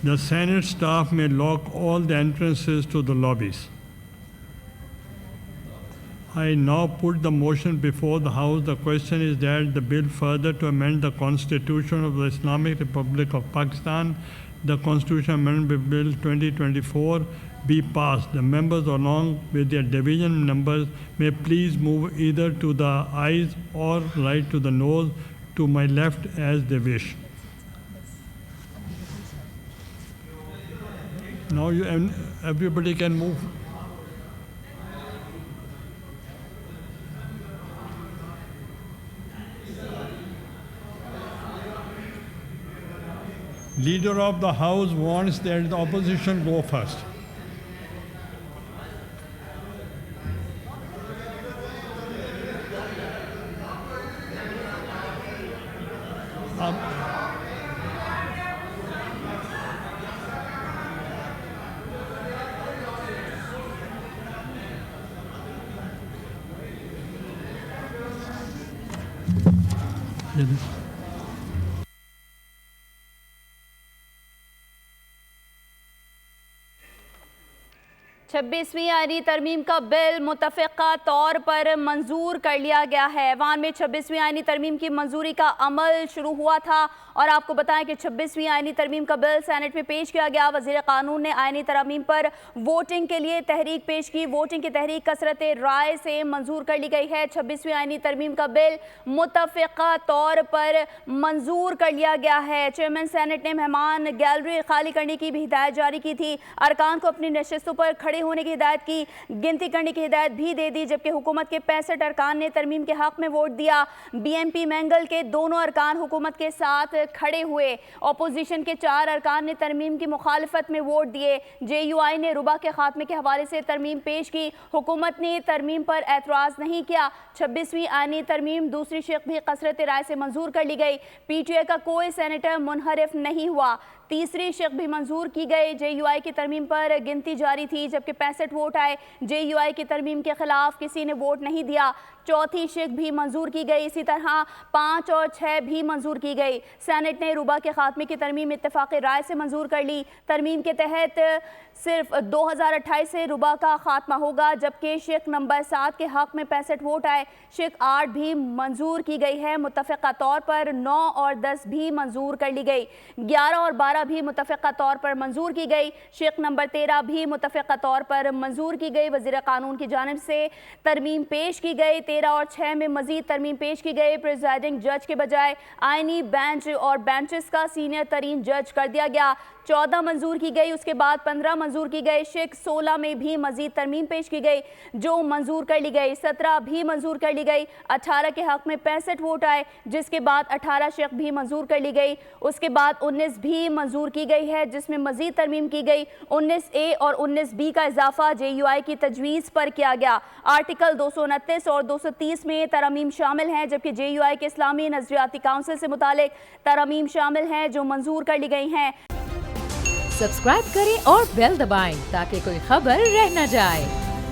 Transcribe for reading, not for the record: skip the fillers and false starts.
The Senate staff may lock all the entrances to the lobbies. I now put the motion before the House. The question is that the bill further to amend the Constitution of the Islamic Republic of Pakistan, the Constitution Amendment Bill 2024, be passed. The members, along with their division numbers, may please move either to the ayes or right to the nose, to my left as they wish. Now everybody can move. Leader of the House wants that the opposition go first. چھبیسویں آئینی ترمیم کا بل متفقہ طور پر منظور کر لیا گیا ہے۔ ایوان میں 26ویں آئینی ترمیم کی منظوری کا عمل شروع ہوا تھا اور آپ کو بتائیں کہ 26ویں آئینی ترمیم کا بل سینٹ میں پیش کیا گیا۔ وزیر قانون نے آئینی ترمیم پر ووٹنگ کے لیے تحریک پیش کی۔ ووٹنگ کی تحریک کثرت رائے سے منظور کر لی گئی ہے۔ 26ویں آئینی ترمیم کا بل متفقہ طور پر منظور کر لیا گیا ہے۔ چیئرمین سینٹ نے مہمان گیلری خالی کرنے کی بھی ہدایت جاری کی تھی۔ ارکان کو اپنی نشستوں پر کھڑے ہونے کی ہدایت کی، گنتی کرنے کی ہدایت بھی دے دی، جبکہ حکومت کے 65 ارکان نے ترمیم کے حق میں ووٹ دیا۔ بی ایم پی مینگل کے دونوں ارکان حکومت کے ساتھ کھڑے ہوئے۔ اپوزیشن کے 4 ارکان نے ترمیم کی مخالفت میں ووٹ دیے۔ جے یو آئی نے ربا کے خاتمے کے حوالے سے ترمیم پیش کی۔ حکومت نے ترمیم پر اعتراض نہیں کیا۔ 26ویں آئینی ترمیم دوسری شق بھی کثرت رائے سے منظور کر لی گئی۔ پی ٹی آئی کا کوئی سینیٹر منحرف نہیں ہوا۔ تیسری شق بھی منظور کی گئی۔ جے یو آئی کی ترمیم پر گنتی جاری تھی، جبکہ 65 ووٹ آئے۔ جے یو آئی کی ترمیم کے خلاف کسی نے ووٹ نہیں دیا۔ چوتھی شق بھی منظور کی گئی۔ اسی طرح 5 اور 6 بھی منظور کی گئی۔ سینٹ نے ربا کے خاتمے کی ترمیم اتفاق رائے سے منظور کر لی۔ ترمیم کے تحت صرف 2028 سے ربا کا خاتمہ ہوگا، جبکہ شق نمبر 7 کے حق میں 65 ووٹ آئے۔ شق 8 بھی منظور کی گئی ہے۔ متفقہ طور پر 9 اور 10 بھی منظور کر لی گئی۔ 11 اور 12 بھی متفقہ طور پر منظور کی گئی۔ شق نمبر 13 بھی متفقہ طور پر منظور کی گئی۔ وزیر قانون کی جانب سے ترمیم پیش کی گئی۔ 13 اور 6 میں مزید ترمیم پیش کی گئی۔ پریزائڈنگ جج کے بجائے آئینی بینچ اور بینچز کا سینئر ترین جج کر دیا گیا۔ 14 منظور کی گئی، اس کے بعد 15 منظور کی گئی۔ شق 16 میں بھی مزید ترمیم پیش کی گئی جو منظور کر لی گئی۔ 17 بھی منظور کر لی گئی۔ 18 کے حق میں 65 ووٹ آئے، جس کے بعد 18 شق بھی منظور کر لی گئی۔ اس کے بعد 19 بھی منظور کی گئی ہے، جس میں مزید ترمیم کی گئی۔ 19A اور 19B کا اضافہ جے یو آئی کی تجویز پر کیا گیا۔ آرٹیکل 229 اور 230 میں ترامیم شامل ہیں، جبکہ جے یو آئی کے اسلامی نظریاتی کونسل سے متعلق ترامیم شامل ہیں جو منظور کر لی گئی ہیں۔ سبسکرائب کریں اور بیل دبائیں تاکہ کوئی خبر رہ نہ جائے۔